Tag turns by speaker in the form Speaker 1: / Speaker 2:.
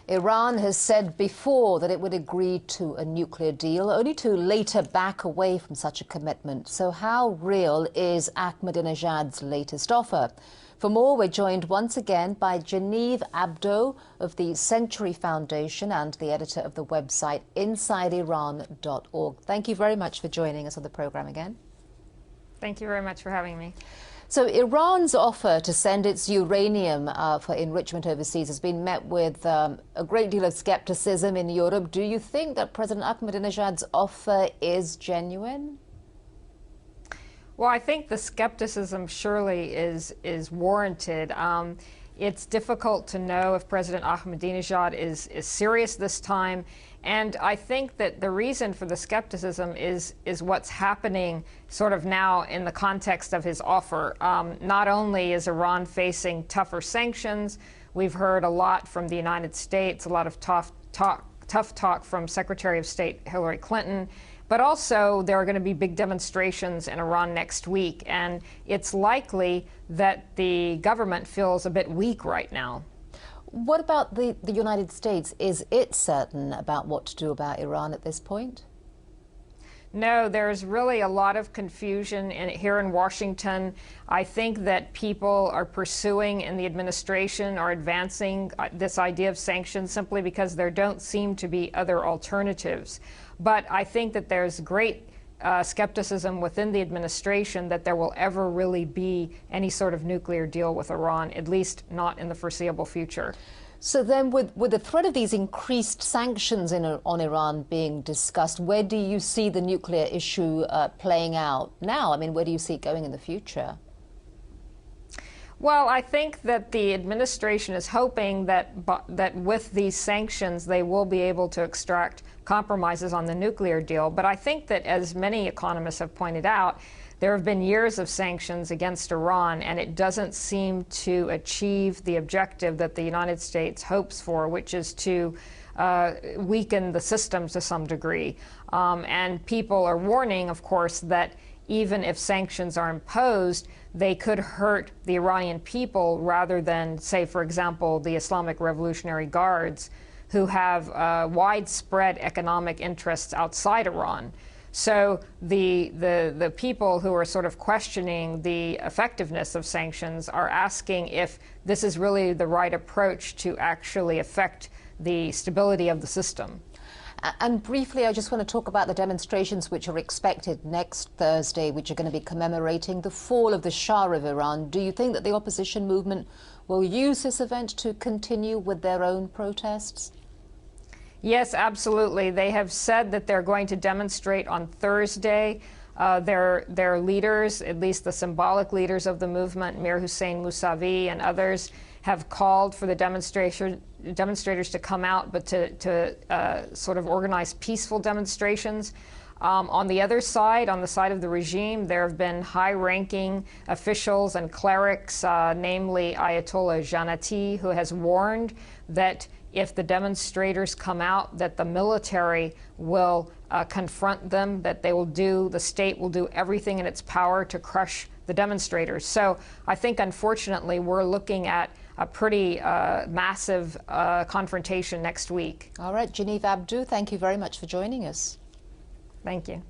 Speaker 1: Iran has said before that it would agree to a nuclear deal, only to later back away from such a commitment. So how real is Ahmadinejad's latest offer? For more, we're joined once again by Genevieve Abdo of the Century Foundation and the editor of the website InsideIran.org. Thank you very much for joining us on the program again.
Speaker 2: Thank you very much for having me.
Speaker 1: So Iran's offer to send its uranium for enrichment overseas has been met with a great deal of skepticism in Europe. Do you think that President Ahmadinejad's offer is genuine?
Speaker 2: Well, I think the skepticism surely is warranted. It's difficult to know if President Ahmadinejad is serious this time. And I think that the reason for the skepticism is what's happening sort of now in the context of his offer. Not only is Iran facing tougher sanctions, we've heard a lot from the United States, a lot of tough talk from Secretary of State Hillary Clinton, but also there are going to be big demonstrations in Iran next week. And it's likely that the government feels a bit weak right now.
Speaker 1: What about the United States? Is it certain about what to do about Iran at this point?
Speaker 2: No, there's really a lot of confusion here in Washington. I think that people are pursuing in the administration or advancing this idea of sanctions simply because there don't seem to be other alternatives. But I think that there's great skepticism within the administration that there will ever really be any sort of nuclear deal with Iran, at least not in the foreseeable future.
Speaker 1: So then with the threat of these increased sanctions on Iran being discussed, where do you see the nuclear issue playing out now? I mean, where do you see it going in the future?
Speaker 2: Well, I think that the administration is hoping that with these sanctions, they will be able to extract compromises on the nuclear deal. But I think that, as many economists have pointed out, there have been years of sanctions against Iran, and it doesn't seem to achieve the objective that the United States hopes for, which is to weaken the system to some degree. And people are warning, of course, that even if sanctions are imposed, they could hurt the Iranian people rather than, say, for example, the Islamic Revolutionary Guards, who have widespread economic interests outside Iran. So the people who are sort of questioning the effectiveness of sanctions are asking if this is really the right approach to actually affect the stability of the system.
Speaker 1: And briefly, I just want to talk about the demonstrations which are expected next Thursday, which are going to be commemorating the fall of the Shah of Iran. Do you think that the opposition movement will use this event to continue with their own protests?
Speaker 2: Yes, absolutely. They have said that they're going to demonstrate on Thursday. Their leaders, at least the symbolic leaders of the movement, Mir Hussein Mousavi and others, have called for the demonstrators to come out, but to sort of organize peaceful demonstrations. On the other side, on the side of the regime, there have been high-ranking officials and clerics, namely Ayatollah Janati, who has warned that if the demonstrators come out, that the military will confront them, that the state will do everything in its power to crush the demonstrators. So I think, unfortunately, we're looking at a pretty massive confrontation next week.
Speaker 1: All right, Genevieve Abdo, thank you very much for joining us.
Speaker 2: Thank you.